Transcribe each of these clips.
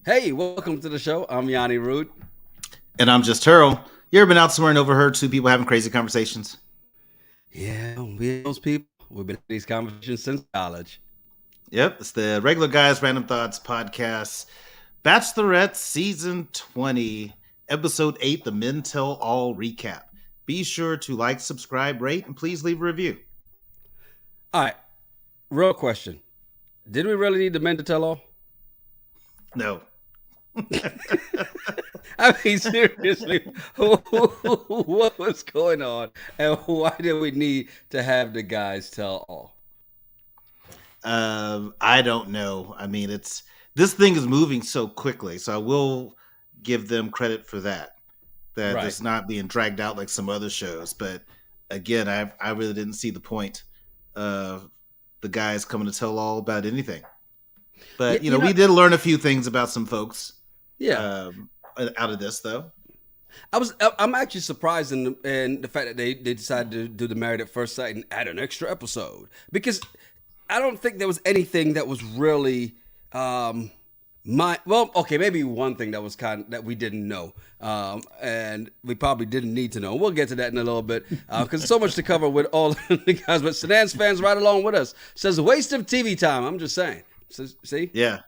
Hey, welcome to the show. I'm Yanni Root. And I'm just Hurl. You ever been out somewhere and overheard two people having crazy conversations? Yeah, we those people. We've been having these conversations since college. Yep, it's the Regular Guys Random Thoughts podcast, Bachelorette Season 20, Episode 8, the Men Tell All recap. Be sure to like, subscribe, rate, and please leave a review. All right, real question. Did we really need the men to tell all? No. I mean, seriously, what was going on, and why did we need to have the guys tell all? I don't know. I mean, this thing is moving so quickly, so I will give them credit for that. That Right. it's not being dragged out like some other shows. But again, I really didn't see the point of the guys coming to tell all about anything. But You know- we did learn a few things about some folks. Yeah, Out of this though. I'm actually surprised in the fact that they decided to do the Married at First Sight and add an extra episode, because I don't think there was anything that was really maybe one thing that was that we didn't know, and we probably didn't need to know. We'll get to that in a little bit, because so much to cover with all the guys. But Sedans fans right along with us says waste of TV time. I'm just saying. See? Yeah.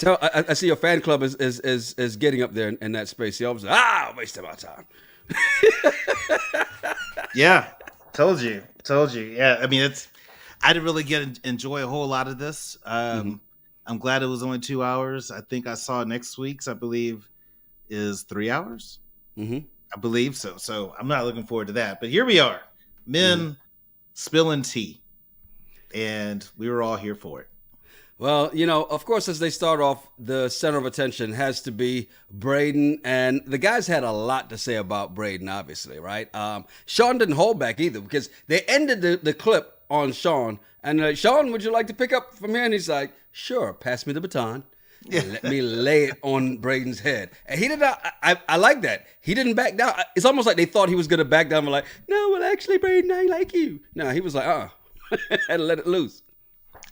I see your fan club is getting up there in that space. You always waste of our time. Yeah. Told you. Yeah. I mean, I didn't really enjoy a whole lot of this. I'm glad it was only 2 hours. I think I saw next week's, I believe, is 3 hours. Mm-hmm. I believe so. So I'm not looking forward to that. But here we are, men spilling tea, and we were all here for it. Well, of course, as they start off, the center of attention has to be Braden, and the guys had a lot to say about Braden, obviously, right? Sean didn't hold back either, because they ended the clip on Sean, and Sean, would you like to pick up from here? And he's like, sure, pass me the baton. And let me lay it on Braden's head. And he did not, I like that. He didn't back down. It's almost like they thought he was going to back down and like, no, well, actually, Braden, I like you. No, he was like, had to let it loose.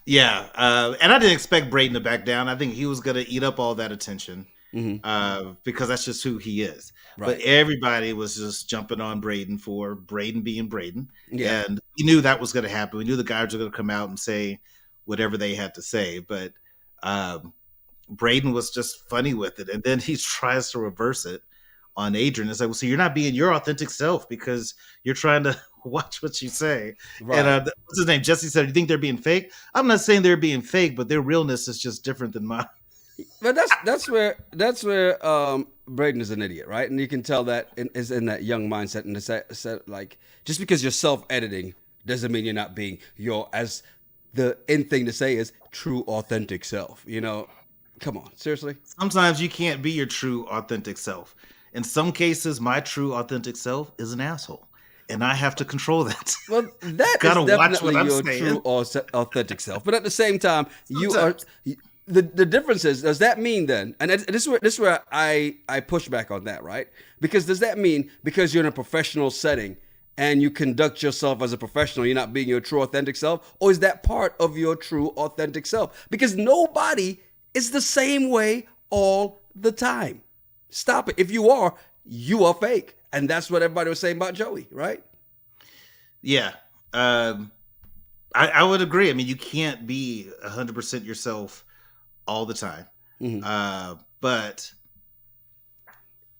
Yeah, and I didn't expect Braden to back down. I think he was going to eat up all that attention because that's just who he is. Right. But everybody was just jumping on Braden for Braden being Braden. Yeah. And we knew that was going to happen. We knew the guys were going to come out and say whatever they had to say. But Braden was just funny with it. And then he tries to reverse it on Adrian. It's like, well, so you're not being your authentic self because you're trying to watch what you say. Right. And what's his name? Jesse said, you think they're being fake? I'm not saying they're being fake, but their realness is just different than mine. But that's where Braden is an idiot, right? And you can tell that is in that young mindset. And it's like, just because you're self-editing doesn't mean you're not being as the in thing to say is true, authentic self. Come on, seriously? Sometimes you can't be your true, authentic self. In some cases, my true, authentic self is an asshole. And I have to control that. Well, that is definitely your true, authentic self. But at the same time, you are. The difference is, does that mean then? And this is where I push back on that, right? Because does that mean because you're in a professional setting and you conduct yourself as a professional, you're not being your true, authentic self, or is that part of your true, authentic self? Because nobody is the same way all the time. Stop it. If you are fake. And that's what everybody was saying about Joey, right? Yeah. I would agree. I mean, you can't be 100% yourself all the time. Mm-hmm. But,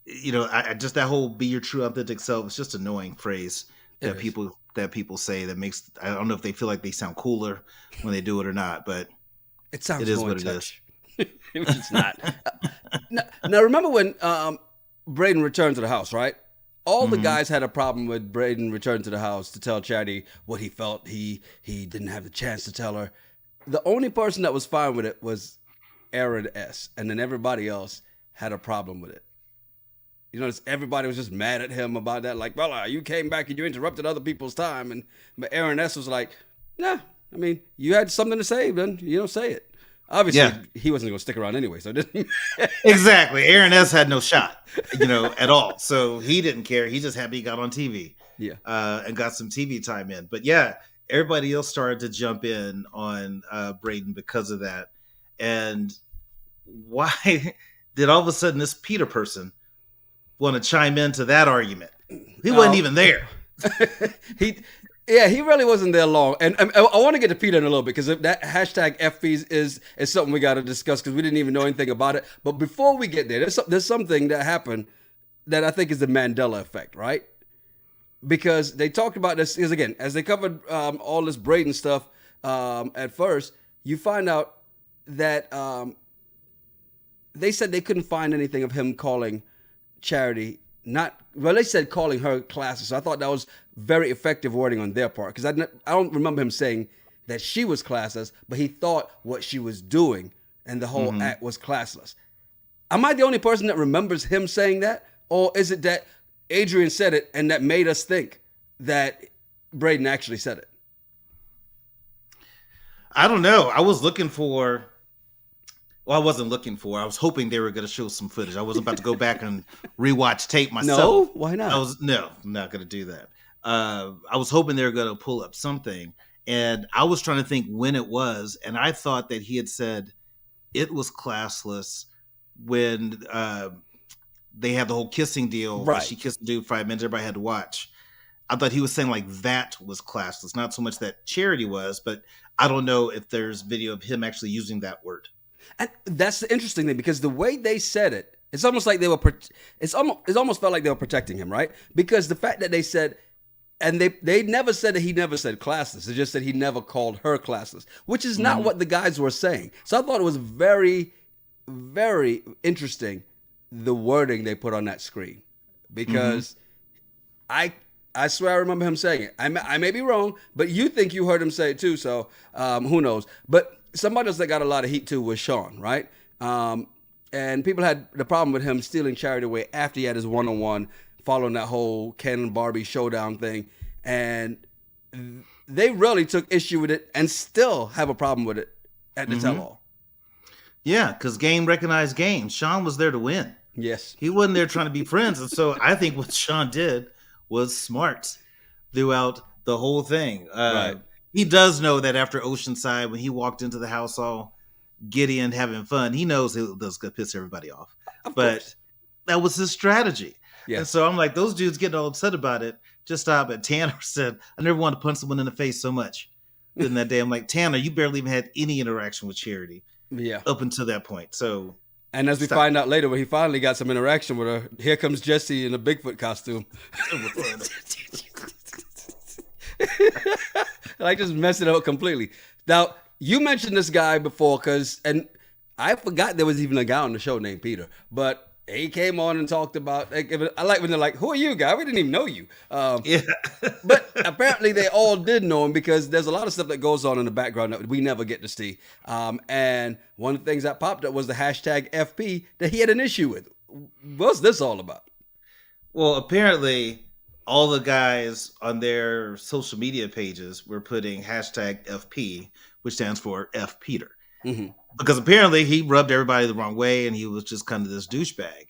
I just that whole be your true authentic self is just an annoying phrase that people say that makes, I don't know if they feel like they sound cooler when they do it or not, but it is what it is. It's not. Now, remember when Braden returned to the house, right? All the guys had a problem with Braden returning to the house to tell Charity what he felt he didn't have the chance to tell her. The only person that was fine with it was Aaron S. And then everybody else had a problem with it. Everybody was just mad at him about that. Like, well, you came back and you interrupted other people's time. But Aaron S. was like, nah, I mean, you had something to say, then say it. Obviously, he wasn't going to stick around anyway, so it didn't. Exactly. Aaron S. had no shot, at all. So he didn't care. He just happy he got on TV. Yeah. And got some TV time in. But yeah, everybody else started to jump in on Braden because of that. And why did all of a sudden this Peter person want to chime into that argument? He wasn't even there. He really wasn't there long. And I want to get to Peter in a little bit, because that hashtag FPs is something we got to discuss, because we didn't even know anything about it. But before we get there, there's something that happened that I think is the Mandela effect, right? Because they talked about this, because again, as they covered all this Braden stuff at first, you find out that they said they couldn't find anything of him calling Charity they said calling her classes. So I thought that was very effective wording on their part, because I don't remember him saying that she was classless, but he thought what she was doing and the whole act was classless. Am I the only person that remembers him saying that? Or is it that Adrian said it and that made us think that Braden actually said it? I don't know. I was looking for... Well, I wasn't looking for. I was hoping they were going to show some footage. I was about to go back and rewatch tape myself. No, why not? I'm not going to do that. I was hoping they were going to pull up something, and I was trying to think when it was, and I thought that he had said it was classless when they had the whole kissing deal. Right. She kissed the dude 5 minutes. Everybody had to watch. I thought he was saying like that was classless, not so much that Charity was, but I don't know if there's video of him actually using that word. And that's the interesting thing, because the way they said it, it's almost like they were. It almost felt like they were protecting him, right? Because the fact that they said, and they never said that he never said classless. They just said he never called her classless, which is not what the guys were saying. So I thought it was very, very interesting, the wording they put on that screen, because I swear I remember him saying it. I may be wrong, but you think you heard him say it too. So who knows? But somebody else that got a lot of heat too was Sean, right? And people had the problem with him stealing Charity away after he had his one-on-one, following that whole Ken and Barbie showdown thing. And they really took issue with it and still have a problem with it at the tell-all. Yeah, because game recognized game. Sean was there to win. Yes. He wasn't there trying to be friends. And so I think what Sean did was smart throughout the whole thing. Right. He does know that after Oceanside, when he walked into the house all giddy and having fun, he knows that's going to piss everybody off. Of but course. That was his strategy. Yeah. And so I'm like, those dudes getting all upset about it. Just stop it. Tanner said, I never wanted to punch someone in the face so much than that day. I'm like, Tanner, you barely even had any interaction with Charity. Yeah. Up until that point. So. And as we find out later, when he finally got some interaction with her, here comes Jesse in a Bigfoot costume. Like, just mess it up completely. Now, you mentioned this guy before, and I forgot there was even a guy on the show named Peter, but he came on and talked about, I like when they're like, who are you, guy? We didn't even know you. Yeah. But apparently they all did know him, because there's a lot of stuff that goes on in the background that we never get to see. And one of the things that popped up was the hashtag FP that he had an issue with. What's this all about? Well, apparently all the guys on their social media pages were putting hashtag FP, which stands for F Peter. Because apparently he rubbed everybody the wrong way and he was just kind of this douchebag.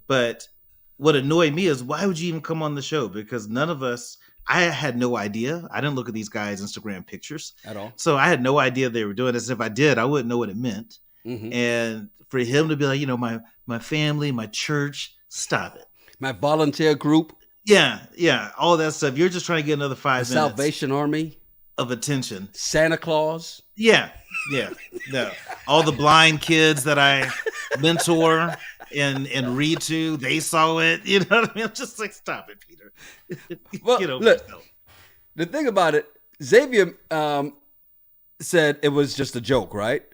But what annoyed me is, why would you even come on the show? Because none of us, I had no idea. I didn't look at these guys' Instagram pictures At all. So I had no idea they were doing this. If I did, I wouldn't know what it meant. And for him to be like, my family, my church, stop it. My volunteer group. Yeah. All that stuff. You're just trying to get another 5 minutes. Salvation Army. Of attention. Santa Claus. Yeah. No. All the blind kids that I mentor and read to, they saw it. You know what I mean? I'm just like, stop it, Peter. Well, look, the thing about it, Xavier said it was just a joke, right?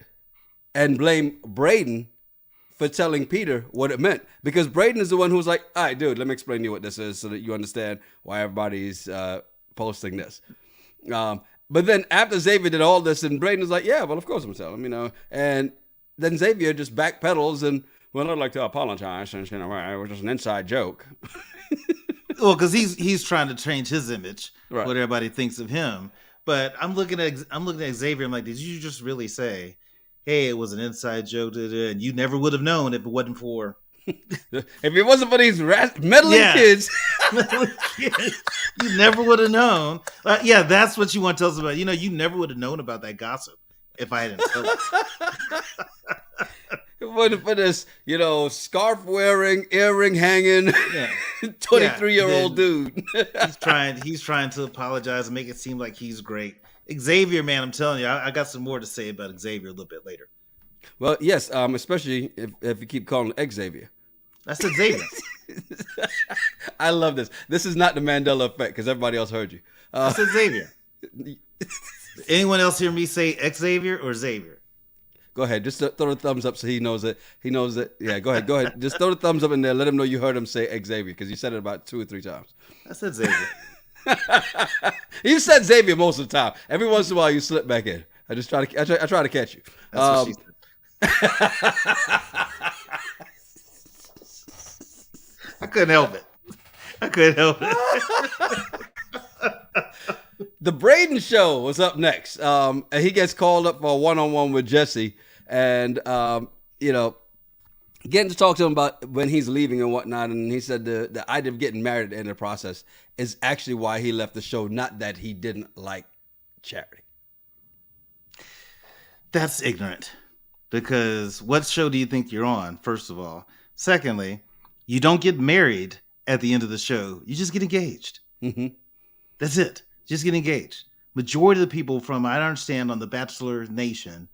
And blamed Braden for telling Peter what it meant. Because Braden is the one who was like, all right, dude, let me explain to you what this is so that you understand why everybody's posting this. But then after Xavier did all this, and Braden was like, yeah, well, of course I'm telling him, And then Xavier just backpedals and, well, I'd like to apologize since, it was just an inside joke. Well, because he's trying to change his image, right. What everybody thinks of him. But I'm looking at Xavier. I'm like, did you just really say, hey, it was an inside joke, and you never would have known if it wasn't for If it wasn't for these meddling kids. You never would have known. Yeah, that's what you want to tell us about. You never would have known about that gossip if I hadn't told you. It wasn't for this, scarf wearing, earring hanging, 23-year-old dude. He's trying to apologize and make it seem like he's great. Xavier, man, I'm telling you, I got some more to say about Xavier a little bit later. Well, yes, especially if you keep calling him Xavier. That's Xavier. I love this. This is not the Mandela effect because everybody else heard you. That's Xavier. Anyone else hear me say Xavier or Xavier? Go ahead. Just throw the thumbs up so he knows it. He knows it. Yeah, go ahead. Just throw the thumbs up in there. Let him know you heard him say Xavier because you said it about 2 or 3 times. I said Xavier. You said Xavier most of the time. Every once in a while, you slip back in. I try to catch you. That's what she said. I couldn't help it. The Braden show was up next. And he gets called up for a one-on-one with Jesse. And, getting to talk to him about when he's leaving and whatnot. And he said the idea of getting married at the end of the process is actually why he left the show, not that he didn't like Charity. That's ignorant. Because what show do you think you're on, first of all? Secondly, you don't get married at the end of the show. You just get engaged. Mm-hmm. That's it. Just get engaged. Majority of the people from, I understand, on the Bachelor Nation,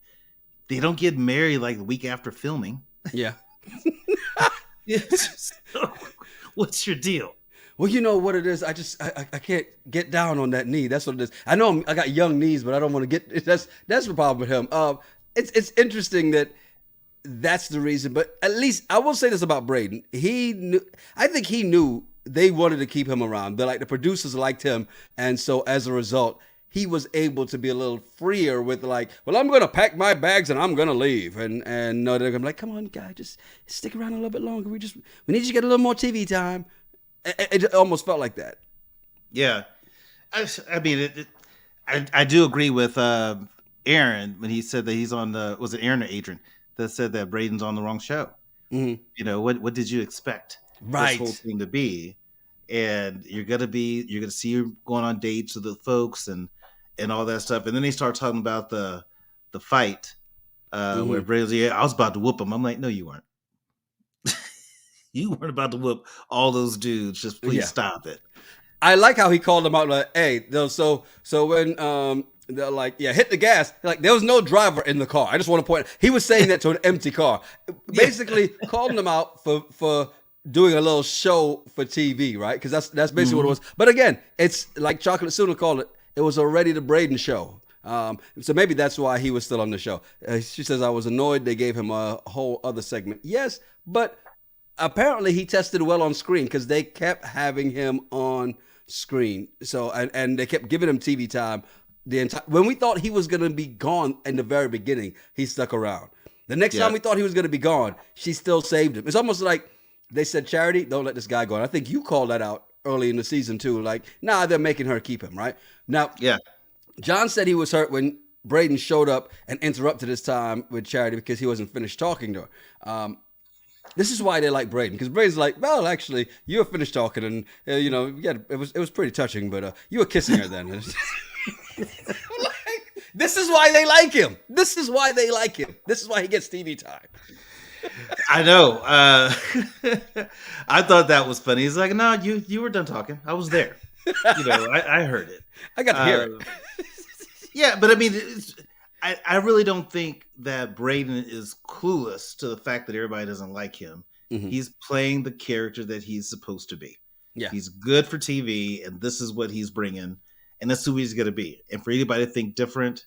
they don't get married like the week after filming. Yeah. What's your deal? Well, you know what it is. I can't get down on that knee. That's what it is. I know I got young knees, but I don't want to get. That's the problem with him. It's interesting that's the reason. But at least I will say this about Braden. I think he knew they wanted to keep him around. The producers liked him, and so as a result, he was able to be a little freer with well, I'm going to pack my bags and I'm going to leave. And no, they're going to be like, come on, guy, just stick around a little bit longer. We need you to get a little more TV time. It almost felt like that. Yeah. I mean, I do agree with Aaron when he said that he's on was it Aaron or Adrian that said that Braden's on the wrong show? Mm-hmm. What did you expect this whole thing to be? And you're gonna see you going on dates with the folks and all that stuff. And then they start talking about the fight where Braden's I was about to whoop him. I'm like, no, you weren't. You weren't about to whoop all those dudes. Just please stop it. I like how he called them out like, hey, so when they're like, yeah, hit the gas. Like, there was no driver in the car. I just want to point. He was saying that to an empty car, basically calling them out for doing a little show for TV, right? Because that's basically what it was. But again, it's like Chocolate Sooner called it. It was already the Braden show. So maybe that's why he was still on the show. She says, I was annoyed they gave him a whole other segment. Yes, but apparently he tested well on screen because they kept having him on screen. So and they kept giving him TV time the entire. When we thought he was gonna be gone in the very beginning, he stuck around. The next time we thought he was gonna be gone, she still saved him. It's almost like they said, Charity, don't let this guy go. And I think you called that out early in the season too. Like, nah, they're making her keep him, right? Now, John said he was hurt when Braden showed up and interrupted his time with Charity because he wasn't finished talking to her. This is why they like Braden, because Braden's like, well, actually, you were finished talking, and it was pretty touching, but you were kissing her then. This is why they like him. This is why they like him. This is why he gets TV time. I know. I thought that was funny. He's like, no, you were done talking. I was there. I heard it. I got to hear it. Yeah, but I mean, I really don't think that Braden is clueless to the fact that everybody doesn't like him. Mm-hmm. He's playing the character that he's supposed to be. Yeah. He's good for TV, and this is what he's bringing, and that's who he's going to be. And for anybody to think different,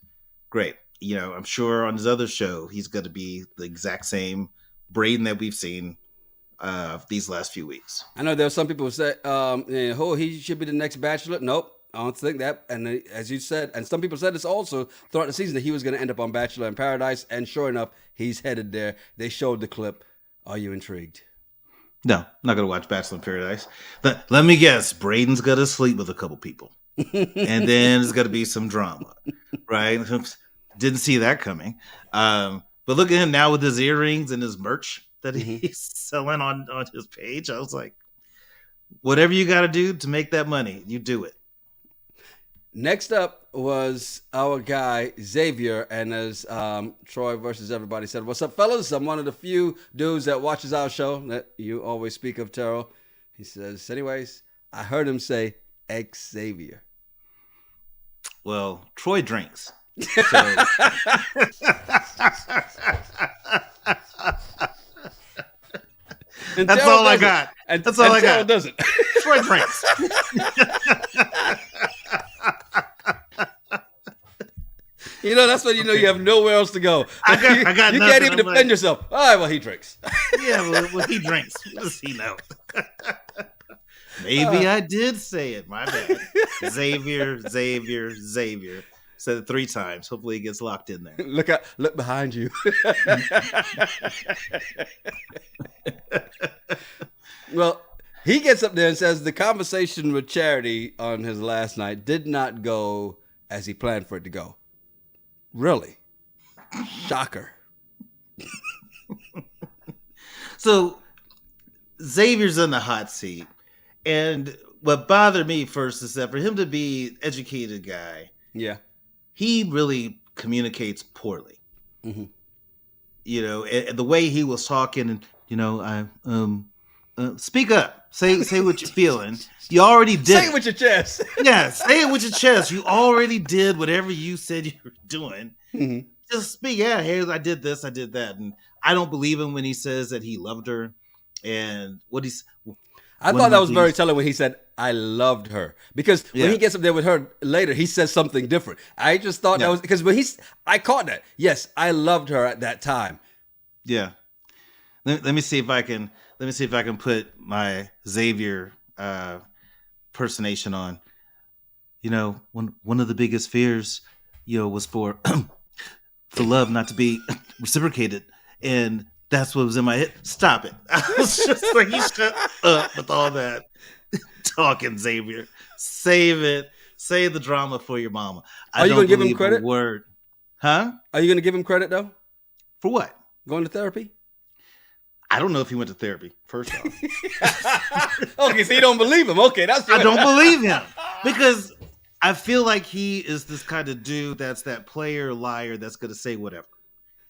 great. I'm sure on his other show, he's going to be the exact same Braden that we've seen these last few weeks. I know there are some people who say, he should be the next Bachelor. Nope. I don't think that. And as you said, and some people said this also throughout the season, that he was going to end up on Bachelor in Paradise. And sure enough, he's headed there. They showed the clip. Are you intrigued? No, I'm not going to watch Bachelor in Paradise. Let me guess. Braden's going to sleep with a couple people. And then there's going to be some drama. Right? Didn't see that coming. But look at him now with his earrings and his merch. that he's selling on his page. I was like, whatever you got to do to make that money, you do it. Next up was our guy Xavier, and as Troy versus everybody said, "What's up, fellas? I'm one of the few dudes that watches our show that you always speak of, Terrell." He says, "Anyways, I heard him say Xavier." Well, Troy drinks. So. That's all I got. That's all I got. Doesn't. Troy drinks. You know, that's when you know you have nowhere else to go. I got you nothing. can't even defend yourself. All right, well, he drinks. Yeah, well, he drinks. What does he know? Maybe I did say it. My bad. Xavier. Said it 3 times. Hopefully he gets locked in there. Look behind you. Well, he gets up there and says the conversation with Charity on his last night did not go as he planned for it to go. Really? Shocker. So Xavier's in the hot seat. And what bothered me first is that for him to be an educated guy, yeah, he really communicates poorly. Mm-hmm. You know, and the way he was talking, and you know, speak up, say what you're feeling. You already did. Say it with your chest. Yeah, say it with your chest. You already did whatever you said you were doing. Mm-hmm. Just speak. Yeah, hey, I did this, I did that, and I don't believe him when he says that he loved her. And I thought that was very telling when he said, "I loved her," because when he gets up there with her later, he says something different. I just thought that was because I caught that. Yes, I loved her at that time. Yeah. Let me see if I can put my Xavier impersonation on. You know, one of the biggest fears, was for love not to be reciprocated, and that's what was in my head. Stop it! I was just like, you shut up with all that talking, Xavier. Save it. Save the drama for your mama. Are you going to give him credit? Word, huh? Are you going to give him credit though? For what? Going to therapy? I don't know if he went to therapy. First off, okay, so you don't believe him. Okay, that's I don't believe him because I feel like he is this kind of dude that's that player liar that's going to say whatever.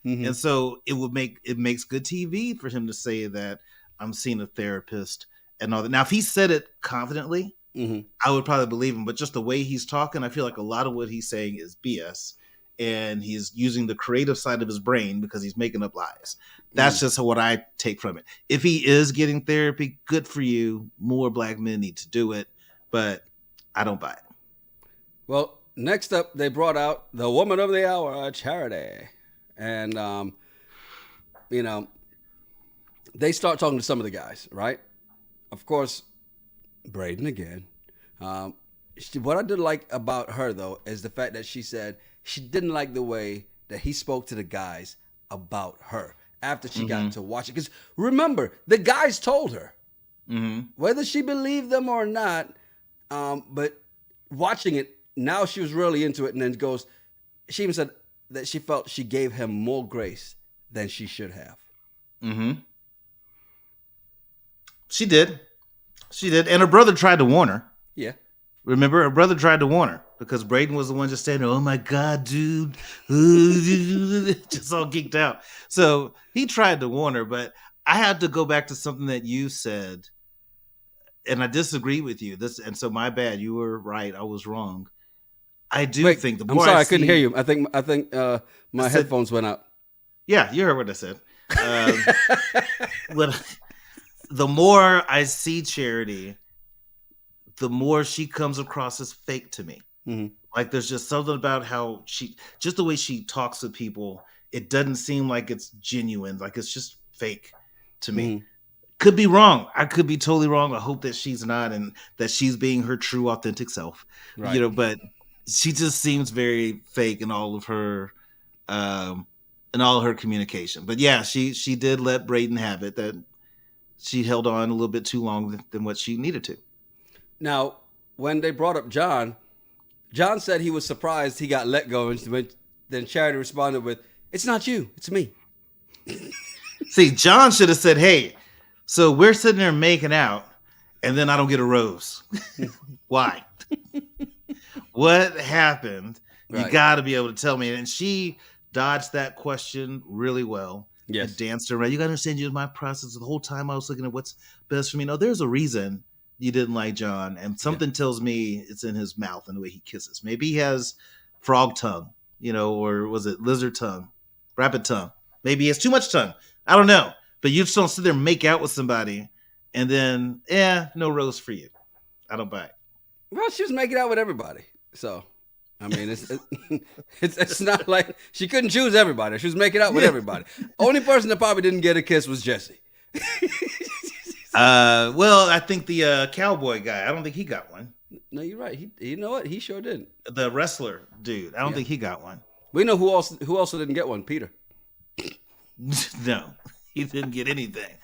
Mm-hmm. And so it makes good TV for him to say that I'm seeing a therapist and all that. Now, if he said it confidently, I would probably believe him. But just the way he's talking, I feel like a lot of what he's saying is BS. And he's using the creative side of his brain because he's making up lies. That's just what I take from it. If he is getting therapy, good for you. More black men need to do it. But I don't buy it. Well, next up, they brought out the woman of the hour, Charity. And, they start talking to some of the guys, right? Of course, Braden again. What I did like about her, though, is the fact that she said she didn't like the way that he spoke to the guys about her after she got to watch it. Because remember, the guys told her, whether she believed them or not, but watching it, now she was really into it, and then she even said that she felt she gave him more grace than she should have. Mm-hmm. She did. And her brother tried to warn her. Yeah. Remember, her brother tried to warn her because Braden was the one just saying, "Oh my God, dude," just all geeked out. So he tried to warn her, but I had to go back to something that you said, and I disagree with you. And so my bad. You were right. I was wrong. I do think the more I'm sorry, I couldn't hear you. I think my headphones went out. Yeah, you heard what I said. But the more I see Charity, the more she comes across as fake to me. Mm-hmm. Like there's just something about how just the way she talks to people, it doesn't seem like it's genuine. Like it's just fake to me. Mm-hmm. Could be wrong. I could be totally wrong. I hope that she's not, and that she's being her true, authentic self. Right. But she just seems very fake in all of her, communication. But yeah, she did let Braden have it. That she held on a little bit too long than what she needed to. Now, when they brought up John said he was surprised he got let go, and then Charity responded with, "It's not you, it's me." See, John should have said, "Hey, so we're sitting there making out, and then I don't get a rose. Why? What happened? You Right. got to be able to tell me." And she dodged that question really well. Yes. And danced around. You got to understand, you my process the whole time I was looking at what's best for me. No, there's a reason you didn't like John, and something tells me it's in his mouth and the way he kisses. Maybe he has frog tongue, or was it lizard tongue, rabbit tongue? Maybe he has too much tongue. I don't know. But you just don't sit there and make out with somebody, and then, no rose for you. I don't buy it. Well, she was making out with everybody, so I mean, it's not like she couldn't choose everybody. She was making out with everybody. Only person that probably didn't get a kiss was Jesse. Well, I think the cowboy guy. I don't think he got one. No, you're right. You know what? He sure didn't. The wrestler dude. I don't think he got one. We know who also didn't get one. Peter. No, he didn't get anything.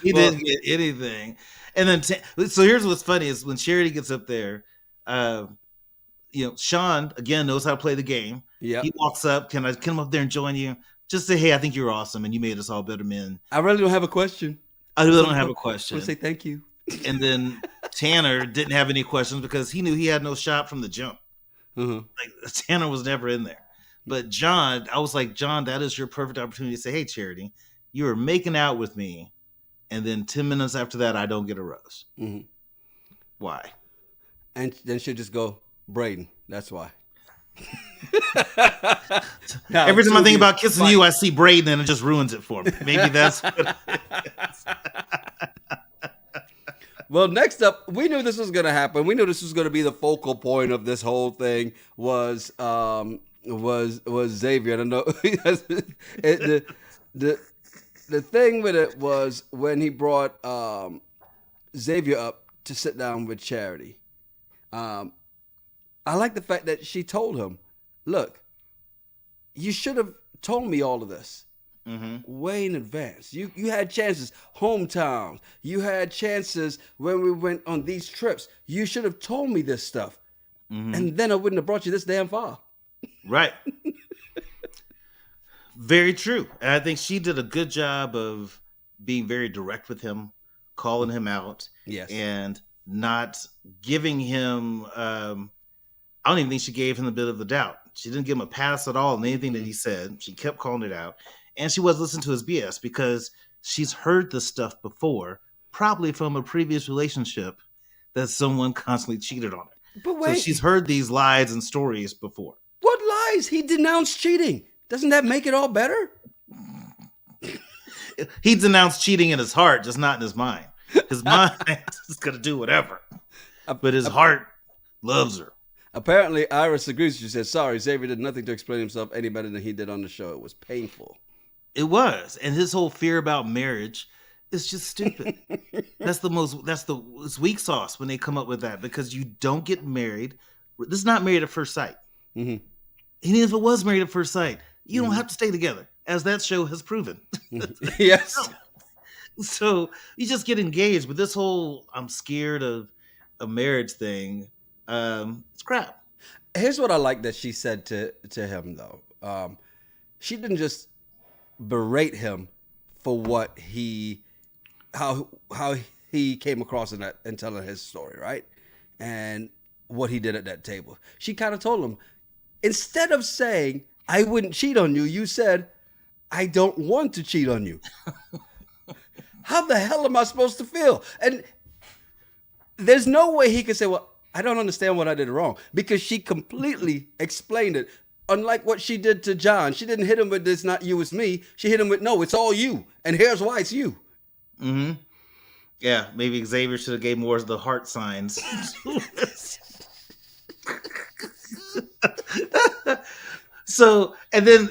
He didn't get anything. And then, so here's what's funny is when Charity gets up there, Sean again knows how to play the game. Yeah, he walks up. Can I come up there and join you? Just say, hey, I think you're awesome, and you made us all better men. I really don't have a question. I really don't have a question. I want to say thank you. And then Tanner didn't have any questions because he knew he had no shot from the jump. Like Tanner was never in there. But John, I was like, John, that is your perfect opportunity to say, hey, Charity, you were making out with me, and then 10 minutes after that, I don't get a rose. Why? And then she'll just go, Braden. That's why. Every time I think about kissing you, I see Braden, and it just ruins it for me. Maybe that's what it is. Well, next up, we knew this was going to happen. We knew this was going to be the focal point of this whole thing. Was Xavier? I don't know. The thing with it was when he brought Xavier up to sit down with Charity. I like the fact that she told him, "Look, you should have told me all of this way in advance. You had chances, hometowns. You had chances when we went on these trips. You should have told me this stuff, and then I wouldn't have brought you this damn far." Right. Very true. And I think she did a good job of being very direct with him, calling him out, and not giving him. I don't even think she gave him a bit of the doubt. She didn't give him a pass at all on anything that he said. She kept calling it out. And she was listening to his BS because she's heard this stuff before, probably from a previous relationship that someone constantly cheated on her. But wait. So she's heard these lies and stories before. What lies? He denounced cheating. Doesn't that make it all better? He denounced cheating in his heart, just not in his mind. His mind is going to do whatever. But his heart loves her. Apparently, Iris agrees. She said, sorry, Xavier did nothing to explain himself any better than he did on the show. It was painful. It was. And his whole fear about marriage is just stupid. It's weak sauce when they come up with that, because you don't get married. This is not married at first sight. And even if it was married at first sight, you don't have to stay together, as that show has proven. Yes. So you just get engaged. But this whole I'm scared of a marriage thing, it's crap. Here's what I like that she said to him, though. She didn't just berate him for how he came across in that and telling his story, right? And what he did at that table. She kind of told him, instead of saying, I wouldn't cheat on you, you said, I don't want to cheat on you. How the hell am I supposed to feel? And there's no way he could say, well, I don't understand what I did wrong, because she completely explained it. Unlike what she did to John, she didn't hit him with "it's not you, it's me." She hit him with, no, it's all you, and here's why it's you. Yeah, maybe Xavier should have gave more of the heart signs. So, and then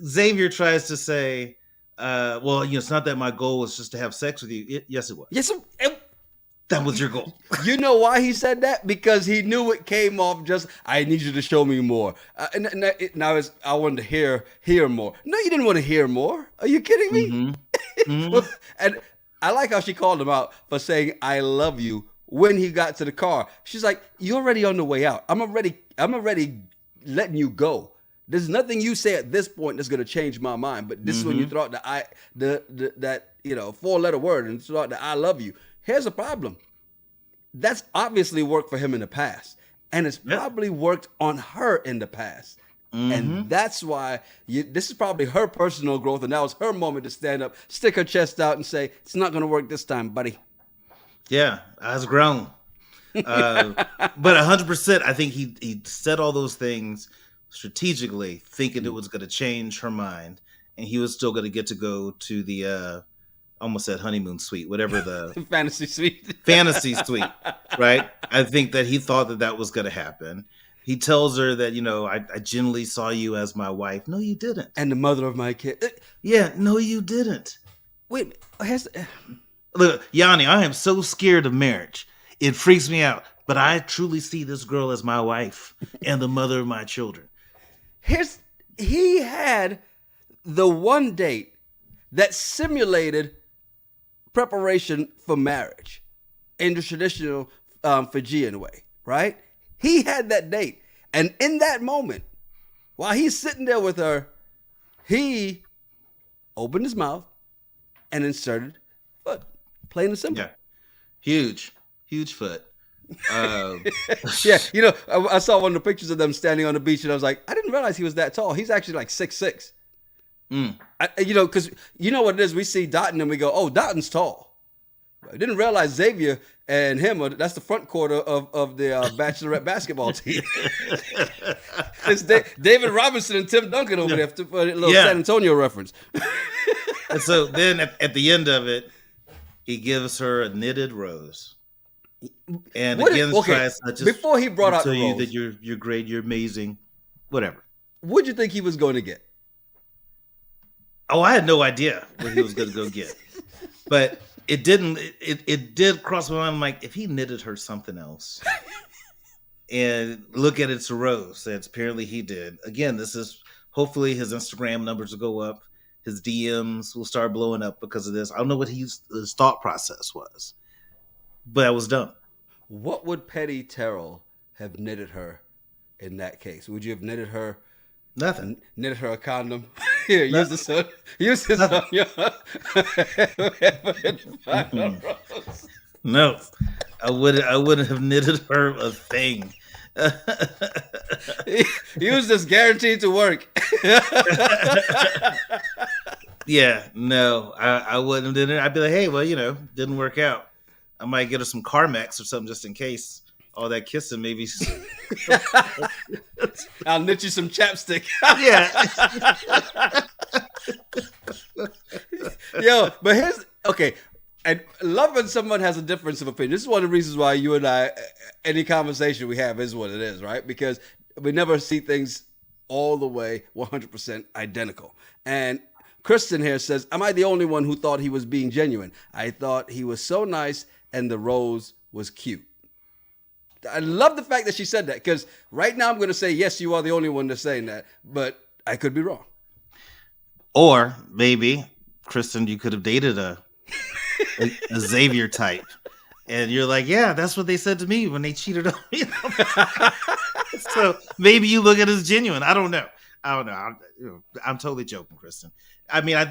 Xavier tries to say, well, it's not that my goal was just to have sex with you. Yes, it was. Yes, that was your goal. You know why he said that? Because he knew it came off just, I need you to show me more. Now I wanted to hear more. No, you didn't want to hear more. Are you kidding me? And I like how she called him out for saying, I love you, when he got to the car. She's like, you're already on the way out. I'm already letting you go. There's nothing you say at this point that's going to change my mind. But this is when you throw out that 4-letter word and throw out the I love you. Here's a problem. That's obviously worked for him in the past. And it's probably worked on her in the past. And that's why this is probably her personal growth. And that was her moment to stand up, stick her chest out and say, it's not going to work this time, buddy. Yeah, I was grown. But 100%, I think he said all those things strategically, thinking it was going to change her mind. And he was still going to get to go to the, almost said honeymoon suite, whatever the fantasy suite, right? I think that he thought that was going to happen. He tells her that, I genuinely saw you as my wife. No, you didn't. And the mother of my kid. Yeah, no, you didn't. Wait, look, Yanni, I am so scared of marriage. It freaks me out. But I truly see this girl as my wife and the mother of my children. He had the one date that simulated preparation for marriage in the traditional Fijian way, right? He had that date. And in that moment, while he's sitting there with her, he opened his mouth and inserted foot. Plain and simple. Yeah. Huge foot. Yeah, I saw one of the pictures of them standing on the beach and I was like, I didn't realize he was that tall. He's actually like 6'6". Because you know what it is? We see Dotton and we go, oh, Dotton's tall. I didn't realize Xavier and him, that's the front court of the Bachelorette basketball team. It's David Robinson and Tim Duncan over there for a little San Antonio reference. And so then at the end of it, he gives her a knitted rose. And before he brought out the rose, you that you're great, you're amazing, whatever. What'd you think he was going to get? Oh, I had no idea what he was going to go get, but it didn't. It did cross my mind. I'm like, if he knitted her something else, and look at it's a rose, and apparently he did. Again, this is hopefully his Instagram numbers will go up, his DMs will start blowing up because of this. I don't know what his thought process was, but I was dumb. What would Petty Terrell have knitted her in that case? Would you have knitted her? Nothing. Knitted her a condom. Here, use this on your. No, I wouldn't have knitted her a thing. Use this guaranteed to work. Yeah, no, I wouldn't have done it. I'd be like, hey, well, didn't work out. I might get her some Carmex or something just in case. All that kissing, maybe. I'll knit you some chapstick. Yeah. Yo, but and love when someone has a difference of opinion. This is one of the reasons why you and I, any conversation we have is what it is, right? Because we never see things all the way 100% identical. And Kristen here says, am I the only one who thought he was being genuine? I thought he was so nice and the rose was cute. I love the fact that she said that because right now I'm going to say, yes, you are the only one that's saying that, but I could be wrong. Or maybe, Kristen, you could have dated a Xavier type. And you're like, yeah, that's what they said to me when they cheated on me. So maybe you look at it as genuine. I don't know. I'm totally joking, Kristen. I mean,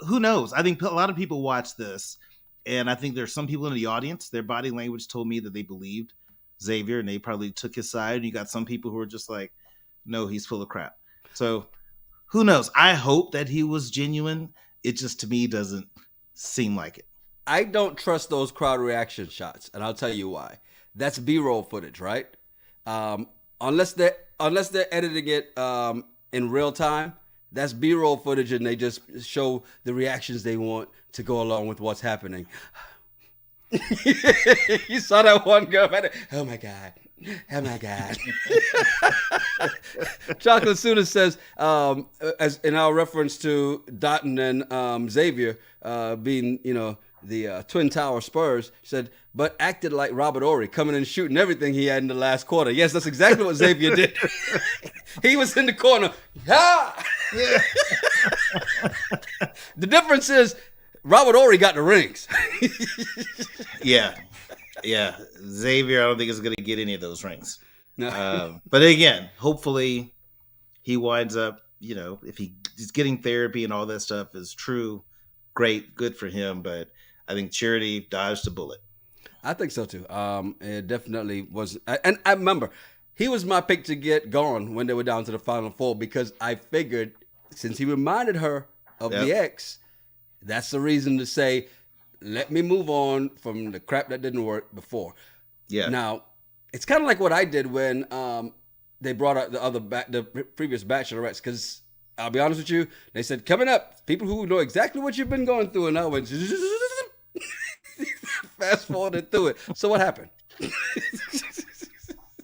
who knows? I think a lot of people watch this, and I think there's some people in the audience, their body language told me that they believed Xavier and they probably took his side. And you got some people who are just like, no, he's full of crap. So who knows? I hope that he was genuine. It just, to me, doesn't seem like it. I don't trust those crowd reaction shots, and I'll tell you why. That's B-roll footage, right? Unless they're editing it in real time, that's B-roll footage, and they just show the reactions they want to go along with what's happening. You saw that one girl, oh my God. Chocolate Suda says, as in our reference to Dotton and Xavier being, the Twin Tower Spurs, said, but acted like Robert Ory, coming and shooting everything he had in the last quarter. Yes, that's exactly what Xavier did. He was in the corner. Yeah. The difference is Robert Ory got the rings. Yeah. Xavier, I don't think is going to get any of those rings. No. But again, hopefully he winds up, if he's getting therapy and all that stuff is true, great, good for him. But I think Charity dodged a bullet. I think so too. It definitely was, and I remember he was my pick to get gone when they were down to the final four because I figured since he reminded her of the ex, that's the reason to say, let me move on from the crap that didn't work before. Yeah. Now, it's kind of like what I did when they brought out the previous Bachelorettes, because I'll be honest with you, they said, coming up, people who know exactly what you've been going through, and I went fast forwarded through it. So what happened?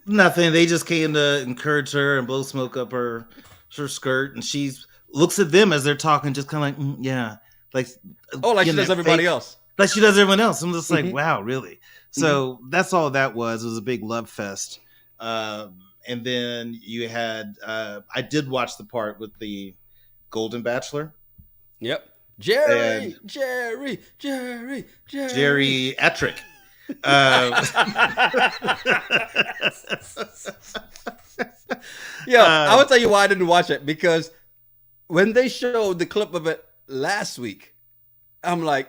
Nothing. They just came to encourage her and blow smoke up her skirt, and she looks at them as they're talking, just kind of like, yeah, like she does everybody else. Like she does everyone else. I'm just like, wow, really? So that's all that was. It was a big love fest. And then you had, I did watch the part with the Golden Bachelor. Yep. Jerry Attrick. I will tell you why I didn't watch it, because when they showed the clip of it last week, I'm like,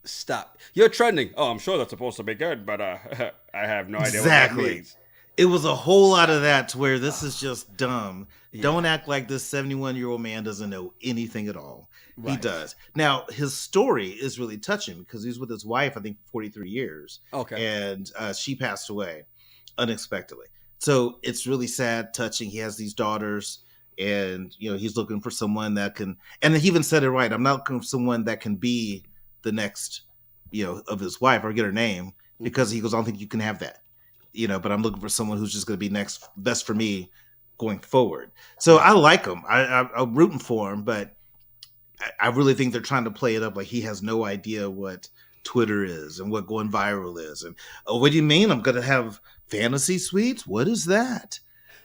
stop. You're trending. Oh, I'm sure that's supposed to be good, but I have no idea what that means. It was a whole lot of that to where this is just dumb. Yeah. Don't act like this 71-year-old man doesn't know anything at all. Right. He does. Now, his story is really touching because he's with his wife, I think, 43 years. Okay. And she passed away unexpectedly. So it's really sad, touching. He has these daughters, and he's looking for someone that can, and he even said it right, I'm not looking for someone that can be the next, of his wife, or get her name, because he goes, I don't think you can have that. But I'm looking for someone who's just going to be best for me going forward. So I like him. I'm rooting for him, but I really think they're trying to play it up like he has no idea what Twitter is and what going viral is. And, what do you mean? I'm going to have fantasy suites? What is that?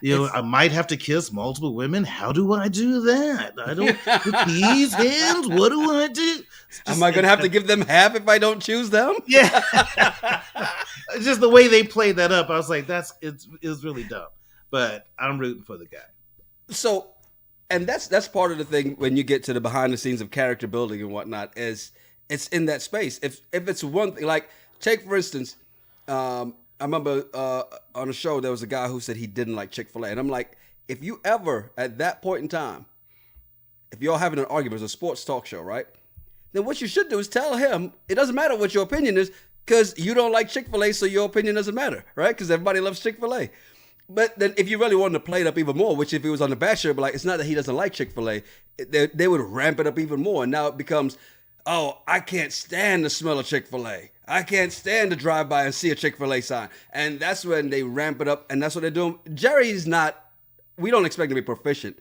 I might have to kiss multiple women. How do I do that? I don't with these hands. What do I do? Am I going to have to give them half if I don't choose them? Yeah. Just the way they played that up, I was like, it was really dumb. But I'm rooting for the guy. So, and that's part of the thing when you get to the behind the scenes of character building and whatnot, is it's in that space. If it's one thing, like take for instance, I remember on a show there was a guy who said he didn't like Chick-fil-A, and I'm like, if you ever at that point in time, if you're having an argument, it's a sports talk show, right? Then what you should do is tell him it doesn't matter what your opinion is, because you don't like Chick-fil-A, so your opinion doesn't matter, right? Because everybody loves Chick-fil-A. But then if you really wanted to play it up even more, which if he was on The Bachelor, but like, it's not that he doesn't like Chick-fil-A, they would ramp it up even more. And now it becomes, oh, I can't stand the smell of Chick-fil-A. I can't stand to drive by and see a Chick-fil-A sign. And that's when they ramp it up, and that's what they're doing. Jerry's not, we don't expect him to be proficient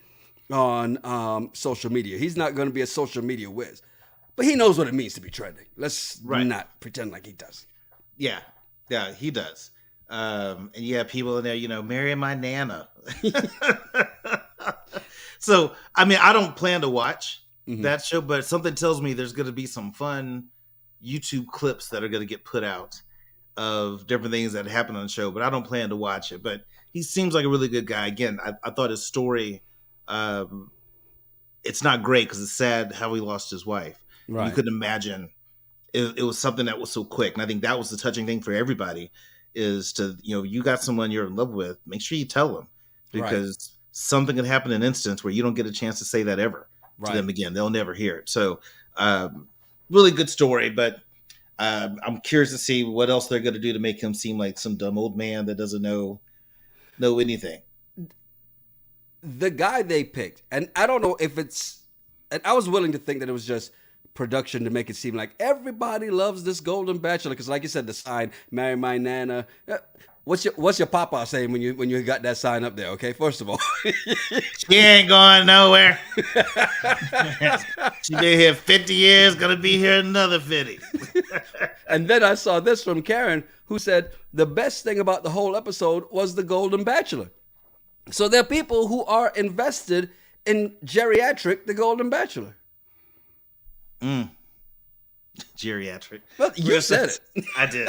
on social media. He's not going to be a social media whiz. But he knows what it means to be trending. Let's not pretend like he does. Yeah, he does. And you have people in there, marry my Nana. So, I mean, I don't plan to watch that show, but something tells me there's going to be some fun YouTube clips that are going to get put out of different things that happen on the show, but I don't plan to watch it. But he seems like a really good guy. Again, I thought his story, it's not great because it's sad how he lost his wife. Right. You couldn't imagine it was something that was so quick. And I think that was the touching thing for everybody, is to, you got someone you're in love with, make sure you tell them, because something can happen in an instance where you don't get a chance to say that ever to them again. They'll never hear it. So really good story, but I'm curious to see what else they're going to do to make him seem like some dumb old man that doesn't know anything. The guy they picked, and I don't know if and I was willing to think that it was just production to make it seem like everybody loves this Golden Bachelor, because like you said, the sign, marry my Nana. What's your papa saying when you got that sign up there? Okay, first of all, she ain't going nowhere. She been here 50 years, gonna be here another 50. And then I saw this from Karen, who said the best thing about the whole episode was the Golden Bachelor. So there are people who are invested in geriatric, the Golden Bachelor. Geriatric. Well, you said it. I did.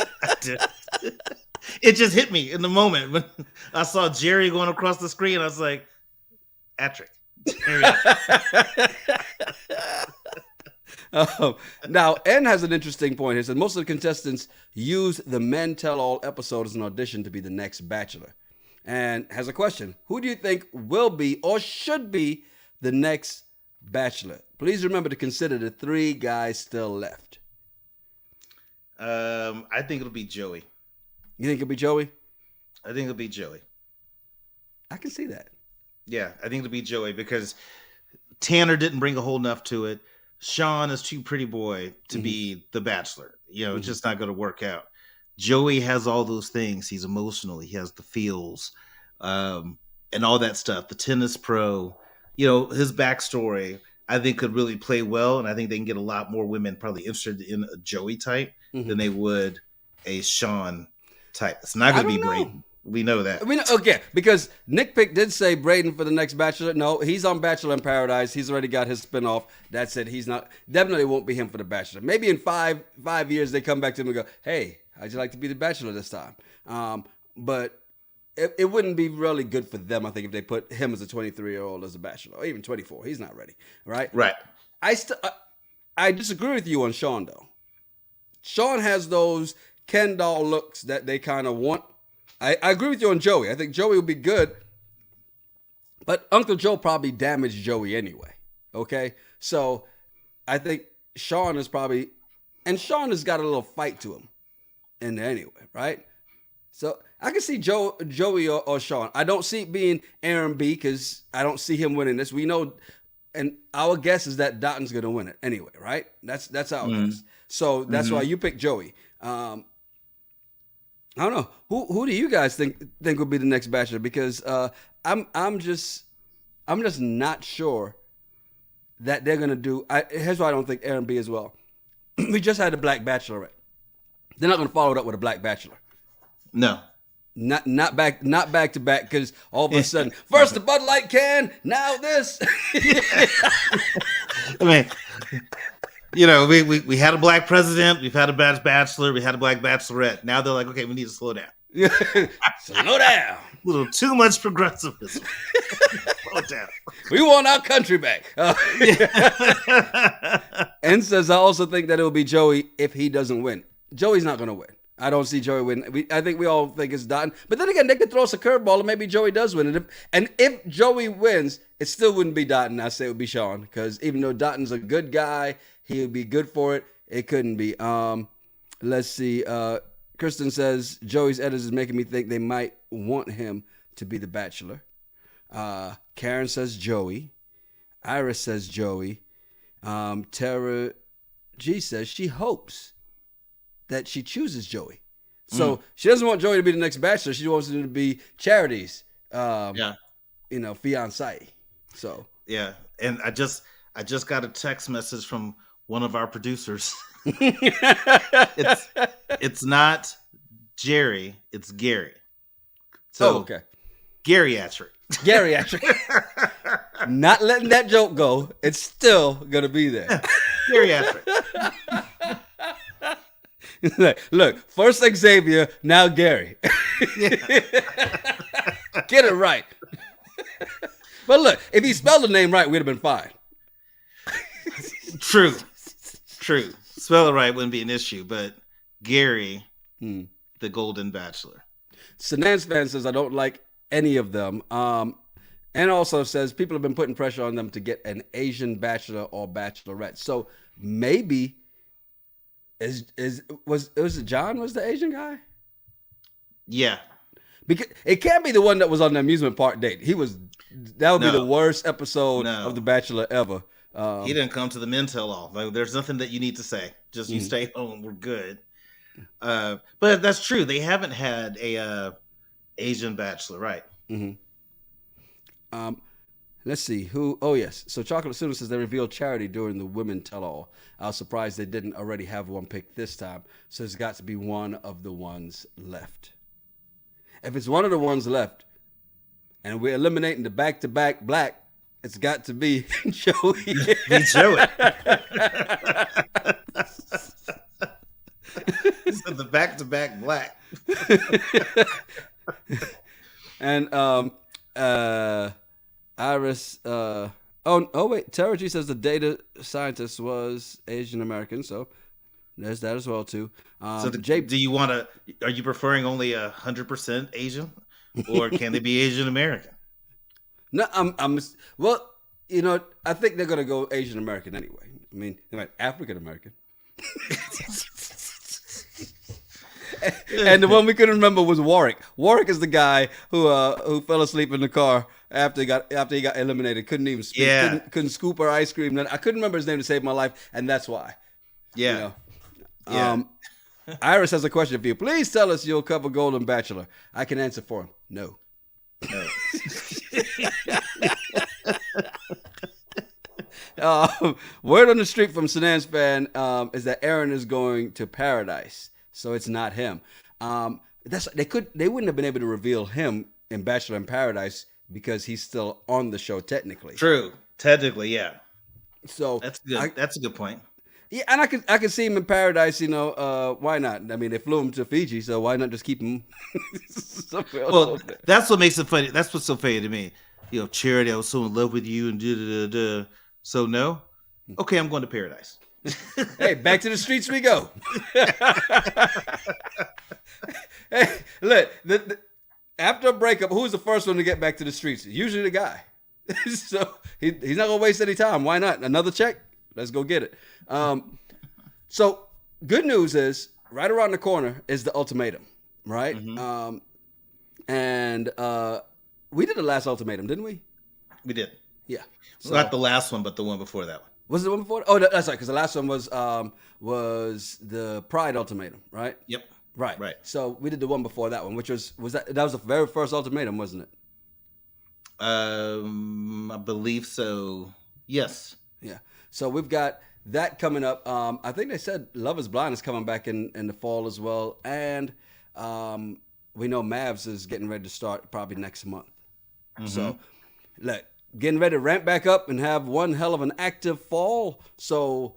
It just hit me in the moment when I saw Jerry going across the screen. I was like, Atrick. Now, N has an interesting point. He said most of the contestants use the Men Tell All episode as an audition to be the next Bachelor. And has a question. Who do you think will be or should be the next Bachelor? Please remember to consider the 3 guys still left. I think it'll be Joey. You think it'll be Joey? I think it'll be Joey. I can see that. Yeah, I think it'll be Joey because Tanner didn't bring a whole enough to it. Sean is too pretty boy to be the Bachelor. It's just not going to work out. Joey has all those things. He's emotional. He has the feels, and all that stuff. The tennis pro, his backstory, I think could really play well. And I think they can get a lot more women probably interested in a Joey type than they would a Sean type. It's not going to be Braden. We know that. Okay, because Nick Pick did say Braden for the next Bachelor. No, he's on Bachelor in Paradise. He's already got his spinoff. That's it. He's not. Definitely won't be him for the Bachelor. Maybe in five years they come back to him and go, "Hey, how'd you like to be the Bachelor this time?" But it wouldn't be really good for them, I think, if they put him as a 23-year-old as a Bachelor, or even 24. He's not ready, right? Right. I disagree with you on Sean though. Sean has those Ken doll looks that they kind of want. I agree with you on Joey. I think Joey would be good, but Uncle Joe probably damaged Joey anyway. Okay, so I think Sean is probably, and Sean has got a little fight to him in there anyway, right? So I can see Joey or Sean. I don't see it being Aaron B because I don't see him winning this. We know, and our guess is that Dotton's going to win it anyway, right? That's our guess. So that's why you picked Joey. I don't know. Who do you guys think will be the next Bachelor? Because I'm just not sure that they're gonna do. Here's why I don't think Aaron B as well. We just had a Black Bachelorette. They're not gonna follow it up with a Black Bachelor. No. Not back to back because all of a sudden first the Bud Light can, now this. I mean, we had a Black president, we've had a Bachelor, we had a Black Bachelorette. Now they're like, okay, we need to slow down. Slow down. A little too much progressivism. Slow down. We want our country back. And says, I also think that it will be Joey if he doesn't win. Joey's not going to win. I don't see Joey win. I think we all think it's Dotton. But then again, they could throw us a curveball and maybe Joey does win. And if Joey wins, it still wouldn't be Dotton. I say it would be Sean. Because even though Dotton's a good guy, he would be good for it. It couldn't be. Let's see. Kristen says, Joey's editors is making me think they might want him to be the Bachelor. Karen says Joey. Iris says Joey. Tara G says she hopes that she chooses Joey. So she doesn't want Joey to be the next Bachelor. She wants him to be Charity's, fiance. So yeah, and I just got a text message from one of our producers. It's not Jerry, it's Gary. So okay, geriatric. Not letting that joke go. It's still gonna be there. Geriatric. Look, first Xavier, now Gary. Get it right. But look, if he spelled the name right, we'd have been fine. True. Spell it right wouldn't be an issue, but Gary, the Golden Bachelor. Sanans fan says, I don't like any of them. And also says people have been putting pressure on them to get an Asian Bachelor or Bachelorette. So maybe was it John was the Asian guy? Yeah. Because it can't be the one that was on the amusement park date. That would be the worst episode of The Bachelor ever. He didn't come to the Men Tell All. Like, there's nothing that you need to say. Just you stay home. We're good. But that's true. They haven't had a Asian Bachelor, right? Let's see who. Oh yes. So Chocolate Student says they revealed Charity during the Women Tell All. I was surprised they didn't already have one picked this time. So it's got to be one of the ones left. If it's one of the ones left, and we're eliminating the back-to-back Black, it's got to be Joey. Be Joey. So the back-to-back Black. And Iris. Oh wait. Tara G says the data scientist was Asian American, so there's that as well too. So do you want to? Are you preferring only 100% Asian, or can they be Asian American? No, well, I think they're gonna go Asian American anyway. I mean, African American. And the one we couldn't remember was Warwick. Warwick is the guy who fell asleep in the car after he got eliminated. Couldn't even speak. Yeah. Couldn't scoop or ice cream. I couldn't remember his name to save my life, and that's why. Yeah. Yeah. Iris has a question for you. Please tell us you'll cover Golden Bachelor. I can answer for him. No. Word on the street from Sanan's fan is that Aaron is going to Paradise, so it's not him. They wouldn't have been able to reveal him in Bachelor in Paradise because he's still on the show technically. True, technically, yeah. So that's good. That's a good point. Yeah, and I could see him in Paradise. Why not? I mean, they flew him to Fiji, so why not just keep him? Well, that's what makes it funny. That's what's so funny to me. Charity, I was so in love with you, and da. So no, okay, I'm going to Paradise. Hey, back to the streets we go. Hey, look, after a breakup, who's the first one to get back to the streets? Usually the guy. So he's not gonna waste any time. Why not? Another check? Let's go get it. So good news is right around the corner is the ultimatum, right? Mm-hmm. And we did the last ultimatum, didn't we? We did. Yeah. So, not the last one, but the one before that one. Was it the one before? Oh, that's right. Because the last one was the Pride ultimatum, right? Yep. Right. So we did the one before that one, which was that was the very first ultimatum, wasn't it? I believe so. Yes. Yeah. So we've got that coming up. I think they said Love is Blind is coming back in the fall as well. And we know Mavs is getting ready to start probably next month. Mm-hmm. So, look, getting ready to ramp back up and have one hell of an active fall. So,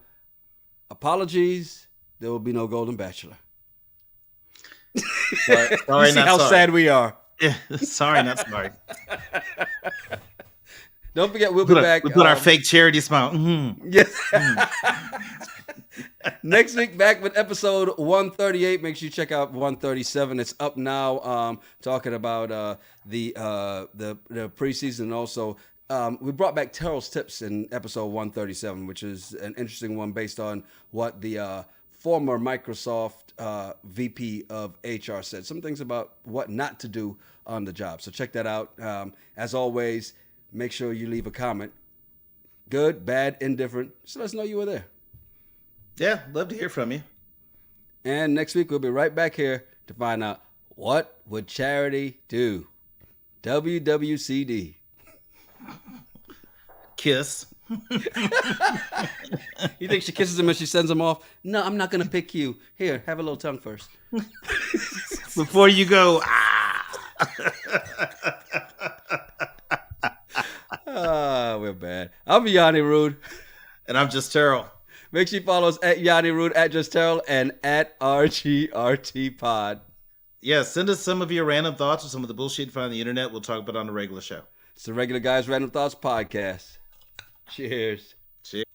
apologies. There will be no Golden Bachelor. Sorry, you see how sad we are. Yeah, sorry, not sorry. Don't forget, we'll be back. We'll put our fake charity smile. Mm-hmm. Yes. Next week, back with episode 138. Make sure you check out 137. It's up now. Talking about the preseason. Also, we brought back Terrell's tips in episode 137, which is an interesting one based on what the former Microsoft VP of HR said. Some things about what not to do on the job. So check that out. As always, make sure you leave a comment. Good, bad, indifferent. Just let us know you were there. Yeah, love to hear from you. And next week, we'll be right back here to find out what would Charity do. WWCD. Kiss. You think she kisses him and she sends him off? No, I'm not going to pick you. Here, have a little tongue first. Before you go, we're bad. I'm Yanni Rude. And I'm Just Terrell. Make sure you follow us at Yanni Rude, at Just Terrell, and at RGRT Pod. Yeah, send us some of your random thoughts or some of the bullshit you find on the internet. We'll talk about it on the regular show. It's the Regular Guys Random Thoughts Podcast. Cheers. Cheers.